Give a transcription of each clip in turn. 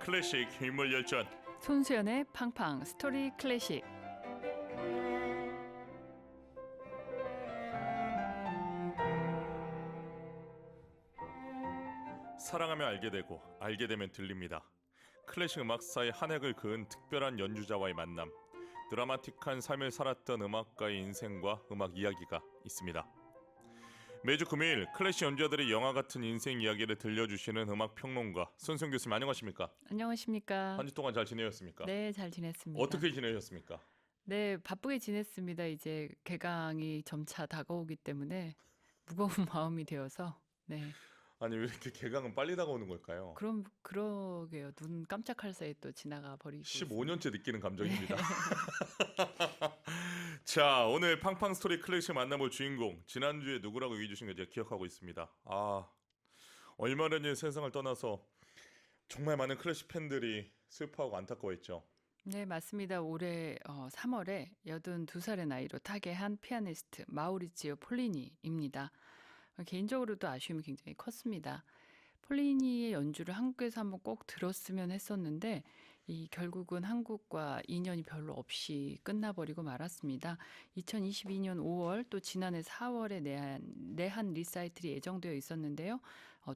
클래식 인물 열전. 손수연의 팡팡 스토리 클래식. 사랑하며 알게 되고 알게 되면 들립니다. 클래식 음악사의 한 획을 그은 특별한 연주자와의 만남. 드라마틱한 삶을 살았던 음악가의 인생과 음악 이야기가 있습니다. 매주 금요일 클래식 연주자들의 영화 같은 인생 이야기를 들려주시는 음악 평론가 손수연 교수님, 안녕하십니까? 안녕하십니까? 한 주 동안 잘 지내셨습니까? 네, 잘 지냈습니다. 어떻게 지내셨습니까? 네, 바쁘게 지냈습니다. 이제 개강이 점차 다가오기 때문에 무거운 마음이 되어서. 네, 아니, 왜 이렇게 개강은 빨리 다가오는 걸까요? 그럼 그러게요. 눈 깜짝할 사이에 또 지나가 버리고 있습니다. 15년째 느끼는 감정입니다. 자, 오늘 팡팡 스토리 클래식 만나볼 주인공, 지난주에 누구라고 얘기해 주신 거 제가 기억하고 있습니다. 얼마 전에 세상을 떠나서 정말 많은 클래식 팬들이 슬퍼하고 안타까워했죠. 네, 맞습니다. 올해 3월에 82살의 나이로 타계한 피아니스트 마우리치오 폴리니입니다. 개인적으로도 아쉬움이 굉장히 컸습니다. 폴리니의 연주를 한국에서 한번 꼭 들었으면 했었는데 결국은 한국과 인연이 별로 없이 끝나버리고 말았습니다. 2022년 5월 또 지난해 4월에 내한 리사이틀이 예정되어 있었는데요.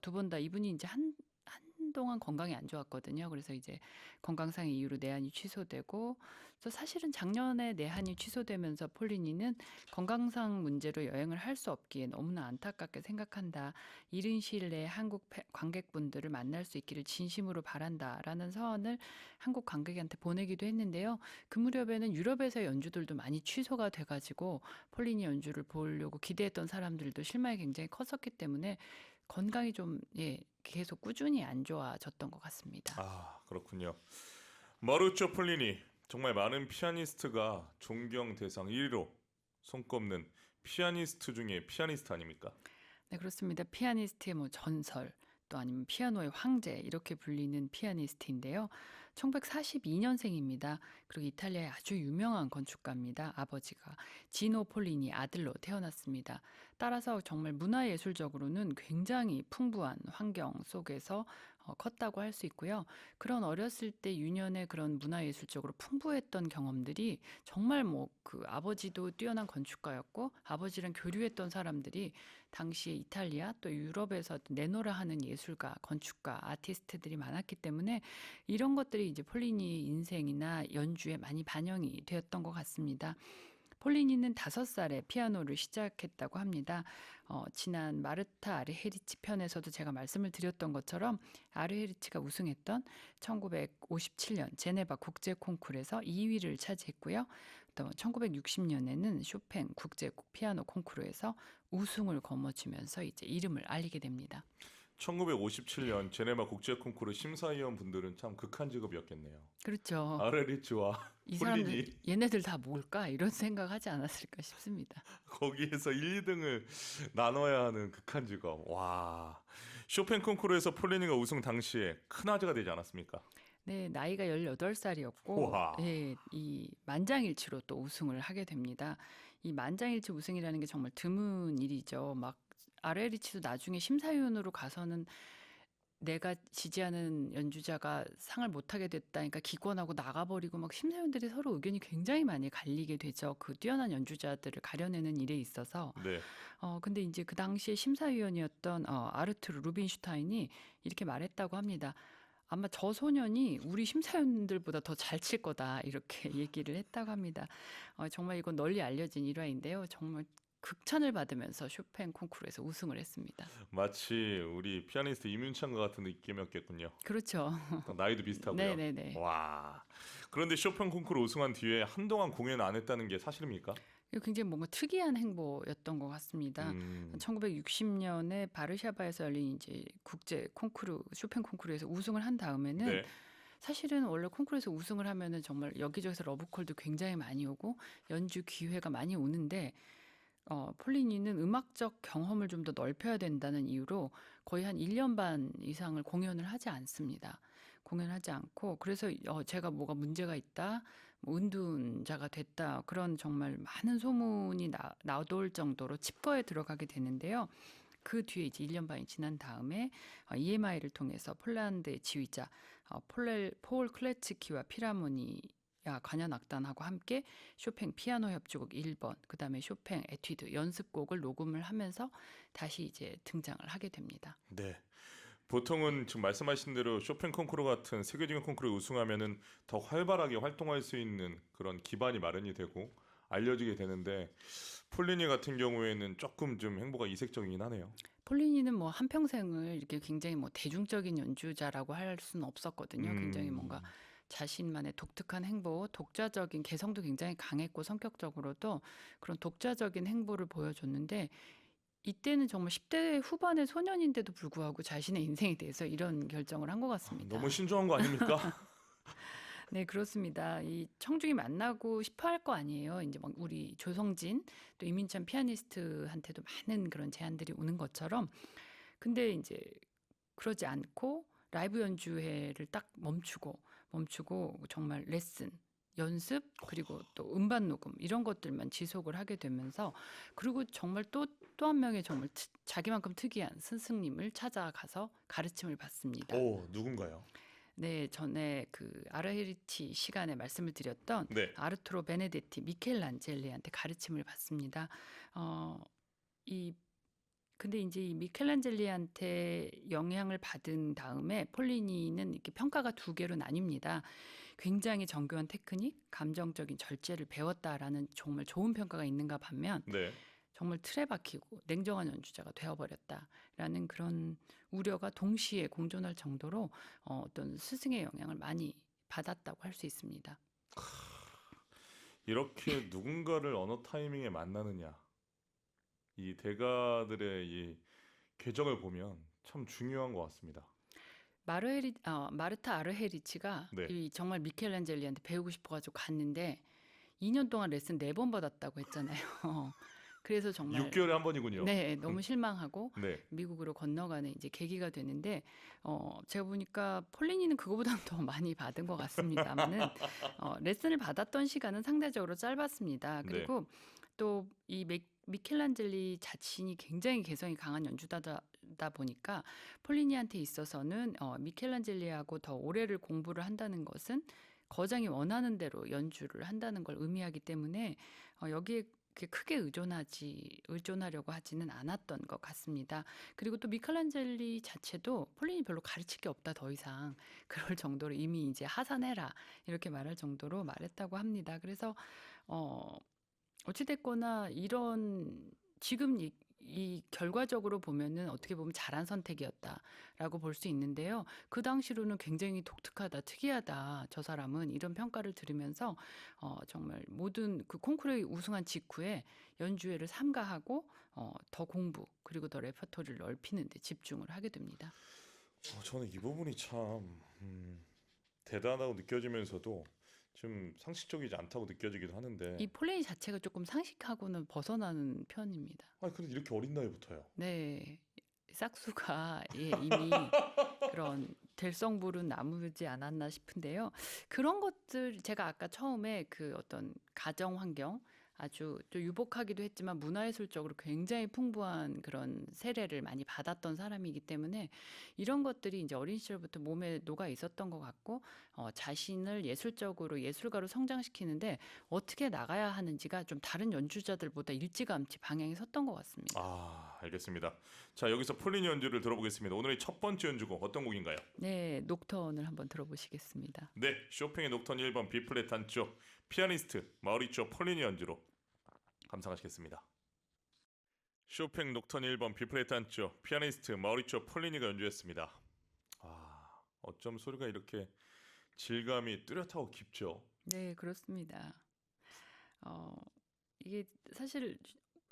두 번 다 이분이 이제 한동안 건강이 안 좋았거든요. 그래서 이제 건강상의 이유로 내한이 취소되고, 또 사실은 작년에 내한이 취소되면서 폴리니는 건강상 문제로 여행을 할 수 없기에 너무나 안타깝게 생각한다. 이른 시일 내에 한국 관객분들을 만날 수 있기를 진심으로 바란다라는 서원을 한국 관객한테 보내기도 했는데요. 그 무렵에는 유럽에서 연주들도 많이 취소가 돼가지고 폴리니 연주를 보려고 기대했던 사람들도 실망이 굉장히 컸었기 때문에 건강이 좀 계속 꾸준히 안 좋아졌던 것 같습니다. 그렇군요. 마루치오 폴리니, 정말 많은 피아니스트가 존경 대상 1위로 손꼽는 피아니스트 중에 피아니스트 아닙니까? 네, 그렇습니다. 피아니스트의 전설, 또 아니면 피아노의 황제 이렇게 불리는 피아니스트인데요. 1942년생입니다. 그리고 이탈리아의 아주 유명한 건축가입니다. 아버지가 지노 폴리니 아들로 태어났습니다. 따라서 정말 문화예술적으로는 굉장히 풍부한 환경 속에서 컸다고 할 수 있고요. 그런 어렸을 때 유년의 그런 문화예술적으로 풍부했던 경험들이 정말 그 아버지도 뛰어난 건축가였고 아버지랑 교류했던 사람들이 당시에 이탈리아 또 유럽에서 내노라 하는 예술가, 건축가, 아티스트들이 많았기 때문에 이런 것들이 이제 폴리니의 인생이나 연주에 많이 반영이 되었던 것 같습니다. 폴리니는 5살에 피아노를 시작했다고 합니다. 지난 마르타 아르헤리치 편에서도 제가 말씀을 드렸던 것처럼 아르헤리치가 우승했던 1957년 제네바 국제 콩쿠르에서 2위를 차지했고요. 또 1960년에는 쇼팽 국제 피아노 콩쿠르에서 우승을 거머쥐면서 이제 이름을 알리게 됩니다. 1957년 제네바 국제 콩쿠르 심사위원 분들은 참 극한 직업이었겠네요. 그렇죠. 아레리츠와 이 폴리니, 사람들 얘네들 다 뭘까 이런 생각하지 않았을까 싶습니다. 거기에서 1, 2등을 나눠야 하는 극한 직업. 와, 쇼팽 콩쿠르에서 폴리니가 우승 당시에 큰 화제가 되지 않았습니까? 네, 나이가 18살이었고, 우와. 이 만장일치로 또 우승을 하게 됩니다. 이 만장일치 우승이라는 게 정말 드문 일이죠. 막, 아레리치도 나중에 심사위원으로 가서는 내가 지지하는 연주자가 상을 못하게 됐다니까 기권하고 나가버리고 막 심사위원들이 서로 의견이 굉장히 많이 갈리게 되죠. 그 뛰어난 연주자들을 가려내는 일에 있어서. 네. 근데 이제 그 당시에 심사위원이었던 아르투르 루빈슈타인이 이렇게 말했다고 합니다. 아마 저 소년이 우리 심사위원들보다 더 잘 칠 거다 이렇게 얘기를 했다고 합니다. 정말 이건 널리 알려진 일화인데요. 정말 극찬을 받으면서 쇼팽 콩쿠르에서 우승을 했습니다. 마치 우리 피아니스트 임윤찬과 같은 느낌이었겠군요. 그렇죠. 나이도 비슷하고요. 네네네. 와. 그런데 쇼팽 콩쿠르 우승한 뒤에 한동안 공연 안 했다는 게 사실입니까? 이거 굉장히 뭔가 특이한 행보였던 것 같습니다. 1960년에 바르샤바에서 열린 이제 국제 콩쿠르, 쇼팽 콩쿠르에서 우승을 한 다음에는 네. 사실은 원래 콩쿠르에서 우승을 하면은 정말 여기저기서 러브콜도 굉장히 많이 오고 연주 기회가 많이 오는데 폴리니는 음악적 경험을 좀 더 넓혀야 된다는 이유로 거의 한 1년 반 이상을 공연을 하지 않습니다. 공연하지 않고 그래서 제가 뭐가 문제가 있다, 뭐 은둔자가 됐다 그런 정말 많은 소문이 나돌 정도로 칩거에 들어가게 되는데요. 그 뒤에 이제 1년 반이 지난 다음에 EMI를 통해서 폴란드의 지휘자 폴 클레츠키와 필하모니아 관현악단하고 함께 쇼팽 피아노 협주곡 1번, 그다음에 쇼팽 에튜드 연습곡을 녹음을 하면서 다시 이제 등장을 하게 됩니다. 네. 보통은 지금 말씀하신 대로 쇼팽 콩쿠르 같은 세계적인 콩쿠르에 우승하면은 더 활발하게 활동할 수 있는 그런 기반이 마련이 되고 알려지게 되는데 폴리니 같은 경우에는 조금 좀 행보가 이색적이긴 하네요. 폴리니는 뭐 한평생을 이렇게 굉장히 뭐 대중적인 연주자라고 할 수는 없었거든요. 굉장히 뭔가 음, 자신만의 독특한 행보, 독자적인 개성도 굉장히 강했고 성격적으로도 그런 독자적인 행보를 보여줬는데 이때는 정말 10대 후반의 소년인데도 불구하고 자신의 인생에 대해서 이런 결정을 한 것 너무 같습니다. 신중한 거 아닙니까? 네, 그렇습니다. 이 청중이 만나고 싶어 할 거 아니에요. 이제 막 우리 조성진 또 이민찬 피아니스트한테도 많은 그런 제안들이 오는 것처럼 근데 이제 그러지 않고 라이브 연주회를 딱 멈추고 정말 레슨, 연습, 그리고 또 음반 녹음 이런 것들만 지속을 하게 되면서 그리고 정말 또 한 명의 정말 자기만큼 특이한 스승님을 찾아가서 가르침을 받습니다. 오, 누군가요? 네, 전에 그 아르헤리티 시간에 말씀을 드렸던 네. 아르투로 베네데티 미켈란젤리한테 가르침을 받습니다. 어, 이 근데 이제 이 미켈란젤리한테 영향을 받은 다음에 폴리니는 이렇게 평가가 두 개로 나뉩니다. 굉장히 정교한 테크닉, 감정적인 절제를 배웠다라는 정말 좋은 평가가 있는가 반면 네. 정말 틀에 박히고 냉정한 연주자가 되어버렸다라는 그런 우려가 동시에 공존할 정도로 어떤 스승의 영향을 많이 받았다고 할 수 있습니다. 이렇게 누군가를 어느 타이밍에 만나느냐. 이 대가들의 이 궤적을 보면 참 중요한 것 같습니다. 마르타 아르헤리치가 네. 이 정말 미켈란젤리한테 배우고 싶어가지고 갔는데 2년 동안 레슨 4번 받았다고 했잖아요. 그래서 정말 6개월에 한 번이군요. 네, 너무 실망하고 네. 미국으로 건너가는 이제 계기가 되는데 제가 보니까 폴리니는 그거보다는 더 많이 받은 것 같습니다만은 레슨을 받았던 시간은 상대적으로 짧았습니다. 네. 그리고 또 이 미켈란젤리 자신이 굉장히 개성이 강한 연주자다 보니까 폴리니한테 있어서는 미켈란젤리하고 더 오래를 공부를 한다는 것은 거장이 원하는 대로 연주를 한다는 걸 의미하기 때문에 여기에 그렇게 크게 의존하려고 하지는 않았던 것 같습니다. 그리고 또 미켈란젤리 자체도 폴린이 별로 가르칠 게 없다 더 이상 그럴 정도로 이미 이제 하산해라 이렇게 말할 정도로 말했다고 합니다. 그래서 어, 어찌됐거나 이런 지금 이 결과적으로 보면은 어떻게 보면 잘한 선택이었다라고 볼 수 있는데요. 그 당시로는 굉장히 독특하다, 특이하다. 저 사람은 이런 평가를 들으면서 정말 모든 그 콩쿠르에 우승한 직후에 연주회를 삼가하고 더 공부 그리고 더 레퍼토리를 넓히는 데 집중을 하게 됩니다. 저는 이 부분이 참 대단하다고 느껴지면서도 좀 상식적이지 않다고 느껴지기도 하는데 이 폴레이 자체가 조금 상식하고는 벗어나는 편입니다. 근데 이렇게 어린 나이부터요. 네. 싹수가 예, 이미 그런 될성부른 나무지 않았나 싶은데요. 그런 것들 제가 아까 처음에 그 어떤 가정 환경 아주 또 유복하기도 했지만 문화예술적으로 굉장히 풍부한 그런 세례를 많이 받았던 사람이기 때문에 이런 것들이 이제 어린 시절부터 몸에 녹아 있었던 것 같고 자신을 예술적으로 예술가로 성장시키는데 어떻게 나가야 하는지가 좀 다른 연주자들보다 일찌감치 방향이 섰던 것 같습니다. 알겠습니다. 자, 여기서 폴리니 연주를 들어보겠습니다. 오늘의 첫 번째 연주곡 어떤 곡인가요? 네, 녹턴을 한번 들어보시겠습니다. 네, 쇼팽의 녹턴 1번 B플랫 단조 피아니스트 마우리치오 폴리니 연주로 감상하시겠습니다. 쇼팽 녹턴 1번 B플랫 단조 피아니스트 마우리치오 폴리니가 연주했습니다. 어쩜 소리가 이렇게 질감이 뚜렷하고 깊죠? 네, 그렇습니다. 어, 이게 사실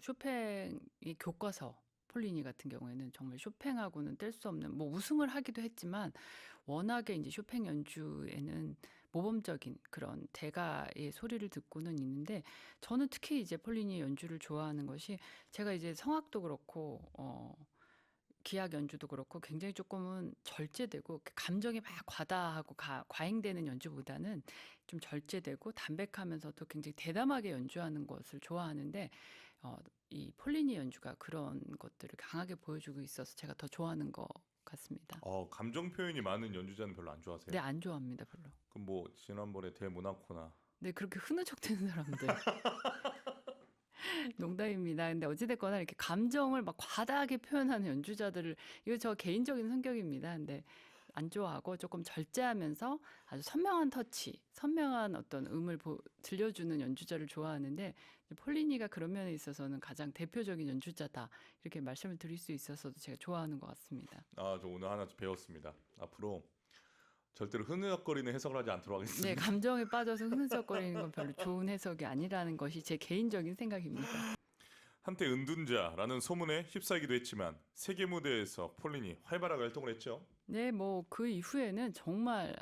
쇼팽이 교과서 폴리니 같은 경우에는 정말 쇼팽하고는 뗄 수 없는 뭐 우승을 하기도 했지만 워낙에 이제 쇼팽 연주에는 모범적인 그런 대가의 소리를 듣고는 있는데 저는 특히 이제 폴리니의 연주를 좋아하는 것이 제가 이제 성악도 그렇고 기악 연주도 그렇고 굉장히 조금은 절제되고 감정이 막 과다하고 과잉되는 연주보다는 좀 절제되고 담백하면서도 굉장히 대담하게 연주하는 것을 좋아하는데 이 폴리니 연주가 그런 것들을 강하게 보여주고 있어서 제가 더 좋아하는 것 같습니다. 감정 표현이 많은 연주자는 별로 안 좋아하세요? 네, 안 좋아합니다, 별로. 그럼 뭐 지난번에 대모나코나 네, 그렇게 흐느적대는 사람들. 농담입니다. 근데 어찌됐거나 이렇게 감정을 막 과다하게 표현하는 연주자들을, 이거 저 개인적인 성격입니다. 근데 안 좋아하고 조금 절제하면서 아주 선명한 터치, 선명한 어떤 들려주는 연주자를 좋아하는데, 폴리니가 그런 면에 있어서는 가장 대표적인 연주자다, 이렇게 말씀을 드릴 수 있어서도 제가 좋아하는 것 같습니다. 저 오늘 하나 배웠습니다. 앞으로 절대로 흐느적거리는 해석을 하지 않도록 네, 하겠습니다. 감정에 빠져서 흐느적거리는 건 별로 좋은 해석이 아니라는 것이 제 개인적인 생각입니다. 한때 은둔자라는 소문에 휩싸이기도 했지만 세계 무대에서 폴린이 활발하게 활동을 했죠. 네, 뭐 그 이후에는 정말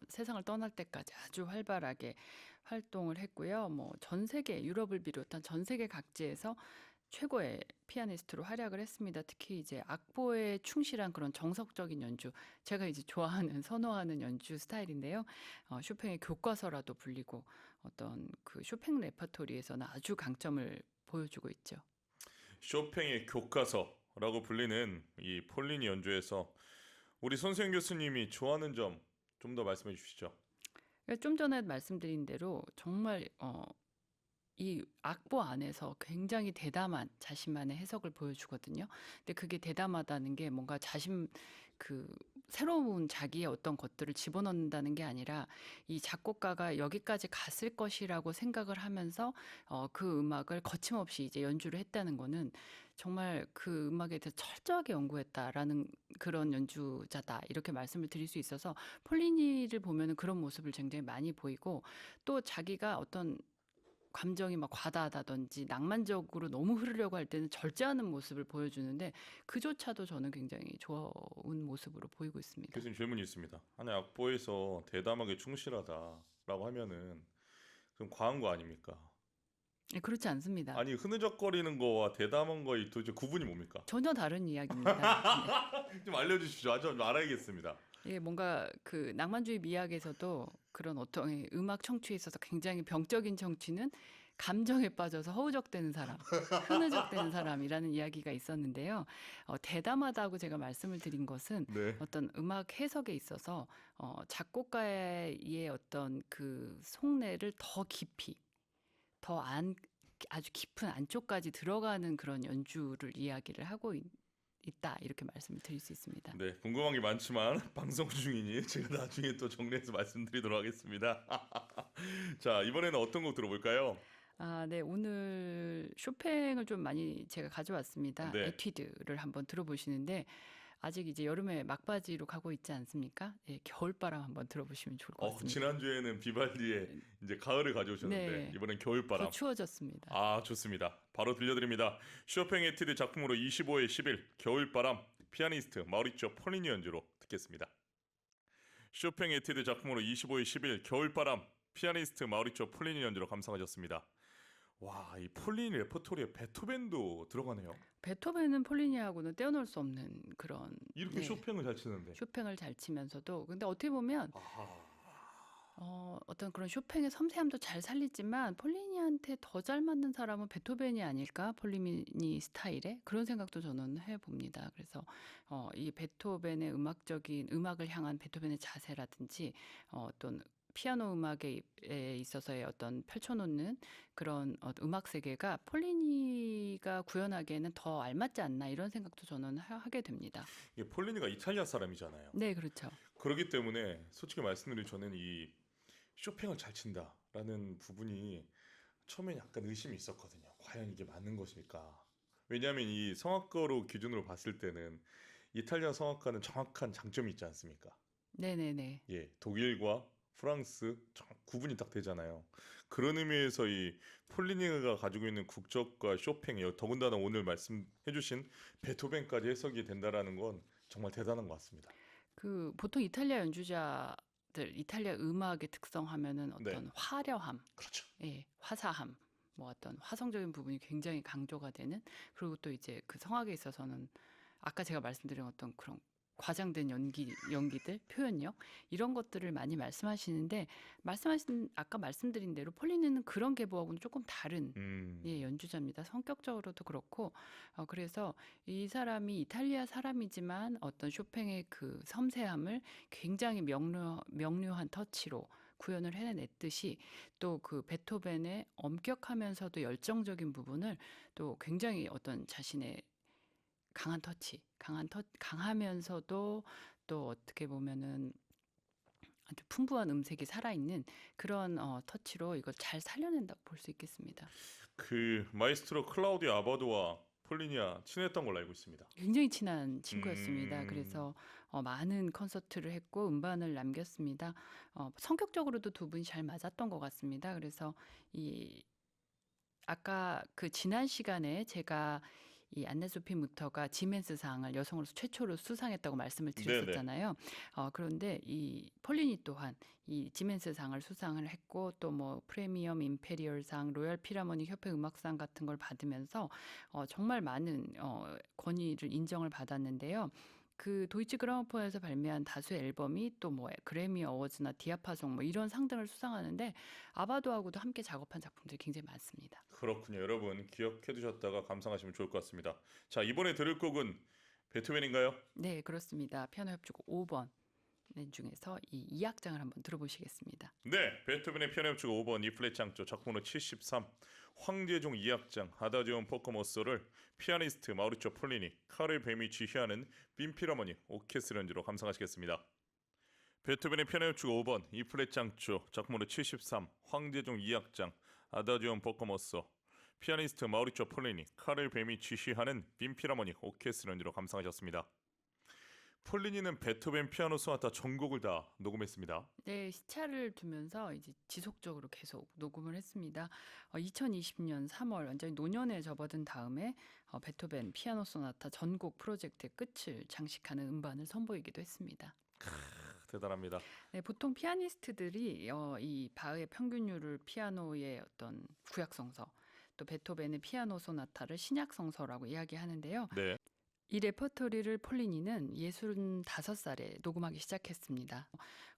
세상을 떠날 때까지 아주 활발하게 활동을 했고요. 뭐 전 세계, 유럽을 비롯한 전 세계 각지에서 최고의 피아니스트로 활약을 했습니다. 특히 이제 악보에 충실한 그런 정석적인 연주, 제가 이제 좋아하는 선호하는 연주 스타일인데요. 쇼팽의 교과서라도 불리고 어떤 그 쇼팽 레퍼토리에서는 아주 강점을 보여주고 있죠. 쇼팽의 교과서라고 불리는 이 폴리니 연주에서 우리 손수영 교수님이 좋아하는 점 좀 더 말씀해 주시죠. 좀 전에 말씀드린 대로 정말 이 악보 안에서 굉장히 대담한 자신만의 해석을 보여주거든요. 근데 그게 대담하다는 게 뭔가 그 새로운 자기의 어떤 것들을 집어넣는다는 게 아니라 이 작곡가가 여기까지 갔을 것이라고 생각을 하면서 그 음악을 거침없이 이제 연주를 했다는 거는 정말 그 음악에 대해서 철저하게 연구했다라는 그런 연주자다, 이렇게 말씀을 드릴 수 있어서 폴리니를 보면은 그런 모습을 굉장히 많이 보이고, 또 자기가 어떤 감정이 막 과다하다든지 낭만적으로 너무 흐르려고 할 때는 절제하는 모습을 보여주는데, 그조차도 저는 굉장히 좋은 모습으로 보이고 있습니다. 교수님 질문이 있습니다. 아니 악보에서 대담하게 충실하다라고 하면은 그럼 과한 거 아닙니까? 네, 그렇지 않습니다. 아니 흐느적거리는 거와 대담한 거의 도대체 구분이 뭡니까? 전혀 다른 이야기입니다. 좀 알려주시죠. 좀 알아야겠습니다. 예, 뭔가 그 낭만주의 미학에서도 그런 어떤 음악 청취에 있어서 굉장히 병적인 청취는 감정에 빠져서 허우적대는 사람, 흐느적대는 사람이라는 이야기가 있었는데요. 대담하다고 제가 말씀을 드린 것은 네. 어떤 음악 해석에 있어서 작곡가의 어떤 그 속내를 더 깊이, 아주 깊은 안쪽까지 들어가는 그런 연주를 이야기를 하고 있다, 이렇게 말씀을 드릴 수 있습니다. 네, 궁금한 게 많지만 방송 중이니 제가 나중에 또 정리해서 말씀드리도록 하겠습니다. 자, 이번에는 어떤 곡 들어볼까요? 네, 오늘 쇼팽을 좀 많이 제가 가져왔습니다. 네. 에튜드를 한번 들어보시는데, 아직 이제 여름에 막바지로 가고 있지 않습니까? 예, 겨울바람 한번 들어보시면 좋을 것 같습니다. 지난주에는 비발디의 이제 가을을 가져오셨는데 네. 이번엔 겨울바람. 더 추워졌습니다. 좋습니다. 바로 들려드립니다. 쇼팽 에튜드 작품으로 25의 10일 겨울바람, 피아니스트 마우리치오 폴리니 연주로 듣겠습니다. 쇼팽 에튜드 작품으로 25의 10일 겨울바람, 피아니스트 마우리치오 폴리니 연주로 감상하셨습니다. 와, 이 폴리니 레퍼토리에 베토벤도 들어가네요. 베토벤은 폴리니하고는 떼어놓을 수 없는 그런, 이렇게 네, 쇼팽을 잘 치는데. 쇼팽을 잘 치면서도, 근데 어떻게 보면 아하. 어떤 그런 쇼팽의 섬세함도 잘 살리지만 폴리니한테 더 잘 맞는 사람은 베토벤이 아닐까? 폴리니 스타일에 그런 생각도 저는 해봅니다. 그래서 이 베토벤의 음악을 향한 베토벤의 자세라든지 어떤 피아노 음악에 있어서의 어떤 펼쳐놓는 그런 음악 세계가 폴리니가 구현하기에는 더 알맞지 않나, 이런 생각도 저는 하게 됩니다. 이게 폴리니가 이탈리아 사람이잖아요. 네, 그렇죠. 그렇기 때문에 솔직히 말씀드리면 저는 이 쇼팽을 잘 친다라는 부분이 처음에 약간 의심이 있었거든요. 과연 이게 맞는 것일까? 왜냐하면 이 성악가로 기준으로 봤을 때는 이탈리아 성악가는 정확한 장점이 있지 않습니까? 네네네. 예, 독일과 프랑스 구분이 딱 되잖아요. 그런 의미에서 이 폴리니가 가지고 있는 국적과 쇼팽, 더군다나 오늘 말씀해주신 베토벤까지 해석이 된다라는 건 정말 대단한 것 같습니다. 그 보통 이탈리아 연주자들, 이탈리아 음악의 특성하면은 네. 어떤 화려함, 그렇죠. 예, 화사함, 뭐 어떤 화성적인 부분이 굉장히 강조가 되는, 그리고 또 이제 그 성악에 있어서는 아까 제가 말씀드린 어떤 그런 과장된 연기들, 표현력 이런 것들을 많이 말씀하시는데 아까 말씀드린 대로 폴리니는 그런 계보하고는 조금 다른 예, 연주자입니다. 성격적으로도 그렇고 그래서 이 사람이 이탈리아 사람이지만 어떤 쇼팽의 그 섬세함을 굉장히 명료한 터치로 구현을 해냈듯이 또 그 베토벤의 엄격하면서도 열정적인 부분을 또 굉장히 어떤 자신의 강하면서도 또 어떻게 보면은 아주 풍부한 음색이 살아있는 그런 터치로 이걸 잘 살려낸다고 볼 수 있겠습니다. 그 마이스트로 클라우디오 아바도와 폴리니아 친했던 걸로 알고 있습니다. 굉장히 친한 친구였습니다. 음, 그래서 많은 콘서트를 했고 음반을 남겼습니다. 성격적으로도 두 분이 잘 맞았던 것 같습니다. 그래서 이 아까 그 지난 시간에 제가 이 안네소피 무터가 지멘스상을 여성으로서 최초로 수상했다고 말씀을 네네. 드렸었잖아요. 그런데 이 폴리니 또한 이 지멘스상을 수상을 했고 또 뭐 프리미엄 임페리얼상, 로열 필하모닉 협회 음악상 같은 걸 받으면서 정말 많은 권위를 인정을 받았는데요. 그 도이치 그라모폰에서 발매한 다수의 앨범이 또 뭐 그래미 어워즈나 디아파송 뭐 이런 상등을 수상하는데 아바도하고도 함께 작업한 작품들이 굉장히 많습니다. 그렇군요. 여러분 기억해 두셨다가 감상하시면 좋을 것 같습니다. 자, 이번에 들을 곡은 베토벤인가요? 네, 그렇습니다. 피아노 협주곡 5번 중에서 이 2악장을 한번 들어보시겠습니다. 네, 베토벤의 피아노 협주곡 5번 E플랫 장조 작품으로 73 황제종 2악장 아다지온 포커모소를 피아니스트 마우리cio 폴리니, 카를 뱀이 지휘하는 빈필하모닉 오케스트라 연주로 감상하시겠습니다. 베토벤의 피아노 협주곡 5번 E플랫 장조 작품으로 73 황제종 2악장 아다지온 포커모소 피아니스트 마우리cio 폴리니, 카를 뱀이 지휘하는 빈필하모닉 오케스트라 연주로 감상하셨습니다. 폴리니는 베토벤 피아노 소나타 전곡을 다 녹음했습니다. 네, 시차를 두면서 이제 지속적으로 계속 녹음을 했습니다. 2020년 3월 완전히 노년에 접어든 다음에 베토벤 피아노 소나타 전곡 프로젝트의 끝을 장식하는 음반을 선보이기도 했습니다. 대단합니다. 네, 보통 피아니스트들이 이 바흐의 평균율을 피아노의 어떤 구약성서, 또 베토벤의 피아노 소나타를 신약성서라고 이야기하는데요. 네. 이 레퍼토리를 폴리니는 65살에 녹음하기 시작했습니다.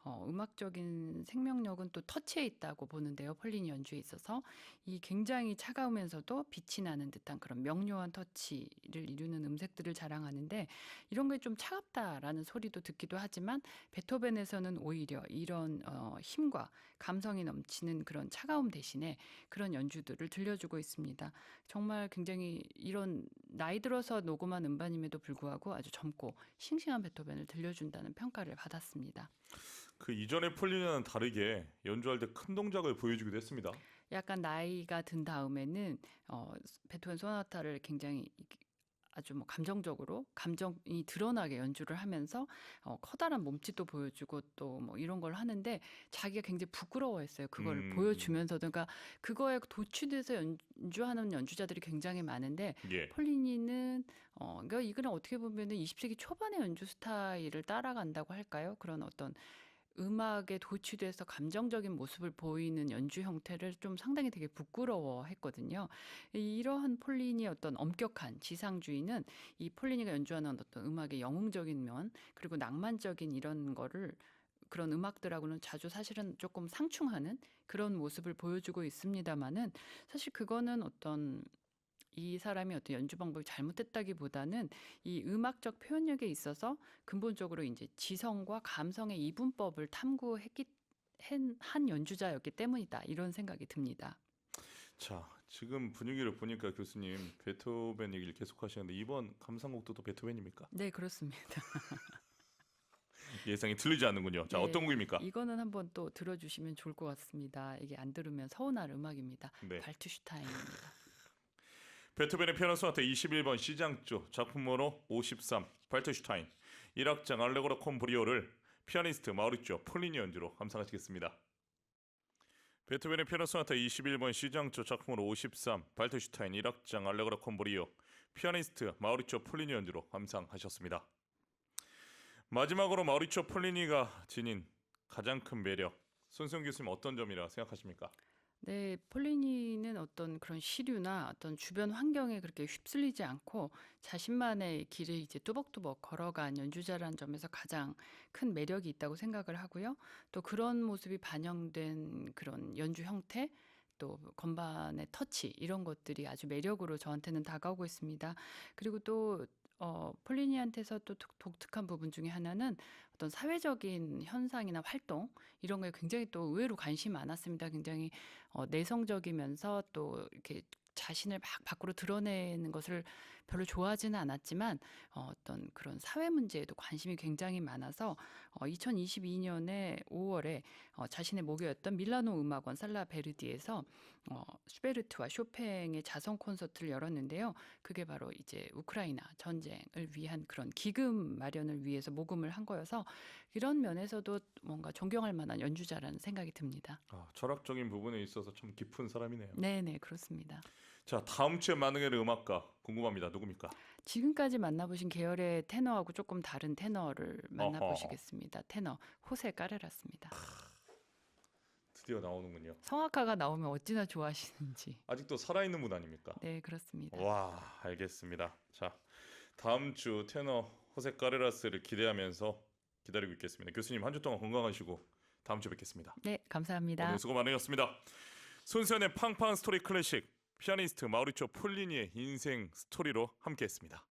음악적인 생명력은 또 터치에 있다고 보는데요. 폴리니 연주에 있어서 이 굉장히 차가우면서도 빛이 나는 듯한 그런 명료한 터치를 이루는 음색들을 자랑하는데 이런 게 좀 차갑다라는 소리도 듣기도 하지만 베토벤에서는 오히려 이런 힘과 감성이 넘치는 그런 차가움 대신에 그런 연주들을 들려주고 있습니다. 정말 굉장히 이런 나이 들어서 녹음한 음반임에도 불구하고 아주 젊고 싱싱한 베토벤을 들려준다는 평가를 받았습니다. 그 이전의 폴리니와는 다르게 연주할 때 큰 동작을 보여주기도 했습니다. 약간 나이가 든 다음에는 베토벤 소나타를 굉장히 아주 뭐 감정적으로 감정이 드러나게 연주를 하면서 커다란 몸짓도 보여주고 또 뭐 이런 걸 하는데 자기가 굉장히 부끄러워했어요. 그걸 보여주면서도 그러니까 그거에 도취돼서 연주하는 연주자들이 굉장히 많은데 예. 폴리니는 그러니까 이거는 어떻게 보면은 20세기 초반의 연주 스타일을 따라간다고 할까요? 그런 어떤 음악에 도취돼서 감정적인 모습을 보이는 연주 형태를 좀 상당히 되게 부끄러워했거든요. 이러한 폴리니의 어떤 엄격한 지상주의는 이 폴리니가 연주하는 어떤 음악의 영웅적인 면 그리고 낭만적인 이런 거를 그런 음악들하고는 자주 사실은 조금 상충하는 그런 모습을 보여주고 있습니다마는 사실 그거는 어떤 이 사람이 어떤 연주 방법이 잘못됐다기보다는 이 음악적 표현력에 있어서 근본적으로 이제 지성과 감성의 이분법을 한 연주자였기 때문이다. 이런 생각이 듭니다. 자, 지금 분위기를 보니까 교수님 베토벤 얘기를 계속 하시는데 이번 감상곡도 또 베토벤입니까? 네, 그렇습니다. 예상이 틀리지 않는군요. 자, 네, 어떤 곡입니까? 이거는 한번 또 들어주시면 좋을 것 같습니다. 이게 안 들으면 서운할 음악입니다. 네. 발투슈타인입니다. 베토벤의 피아노 소나타 21번 C장조 작품번호 53 발트슈타인 1악장 알레고로 콘 브리오를 피아니스트 마우리cio 폴리니 연주로 감상하시겠습니다. 베토벤의 피아노 소나타 21번 C장조 작품번호 53 발트슈타인 1악장 알레고로 콘 브리오 피아니스트 마우리cio 폴리니 연주로 감상하셨습니다. 마지막으로 마우리cio 폴리니가 지닌 가장 큰 매력 손수영 교수님 어떤 점이라 생각하십니까? 네, 폴리니는 어떤 그런 시류나 어떤 주변 환경에 그렇게 휩쓸리지 않고 자신만의 길을 이제 뚜벅뚜벅 걸어간 연주자라는 점에서 가장 큰 매력이 있다고 생각을 하고요. 또 그런 모습이 반영된 그런 연주 형태, 또 건반의 터치 이런 것들이 아주 매력으로 저한테는 다가오고 있습니다. 그리고 또 폴리니한테서 또 독특한 부분 중에 하나는 어떤 사회적인 현상이나 활동 이런 거에 굉장히 또 의외로 관심이 많았습니다. 굉장히 내성적이면서 또 이렇게 자신을 막 밖으로 드러내는 것을 별로 좋아하지는 않았지만 어떤 그런 사회 문제에도 관심이 굉장히 많아서 2022년에 5월에 자신의 모교였던 밀라노 음악원 살라 베르디에서 슈베르트와 쇼팽의 자선 콘서트를 열었는데요. 그게 바로 이제 우크라이나 전쟁을 위한 그런 기금 마련을 위해서 모금을 한 거여서 이런 면에서도 뭔가 존경할 만한 연주자라는 생각이 듭니다. 철학적인 부분에 있어서 참 깊은 사람이네요. 네네, 그렇습니다. 자, 다음 주에 만나게 될 음악가 궁금합니다. 누굽니까? 지금까지 만나보신 계열의 테너하고 조금 다른 테너를 어허, 만나보시겠습니다. 테너 호세 까레라스입니다. 드디어 나오는군요. 성악가가 나오면 어찌나 좋아하시는지. 아직도 살아있는 분 아닙니까? 네, 그렇습니다. 와, 알겠습니다. 자, 다음 주 테너 호세 카레라스를 기대하면서 기다리고 있겠습니다. 교수님 한 주 동안 건강하시고 다음 주에 뵙겠습니다. 네, 감사합니다. 오늘 수고 많으셨습니다. 손수연의 팡팡 스토리 클래식 피아니스트 마우리초 폴리니의 인생 스토리로 함께했습니다.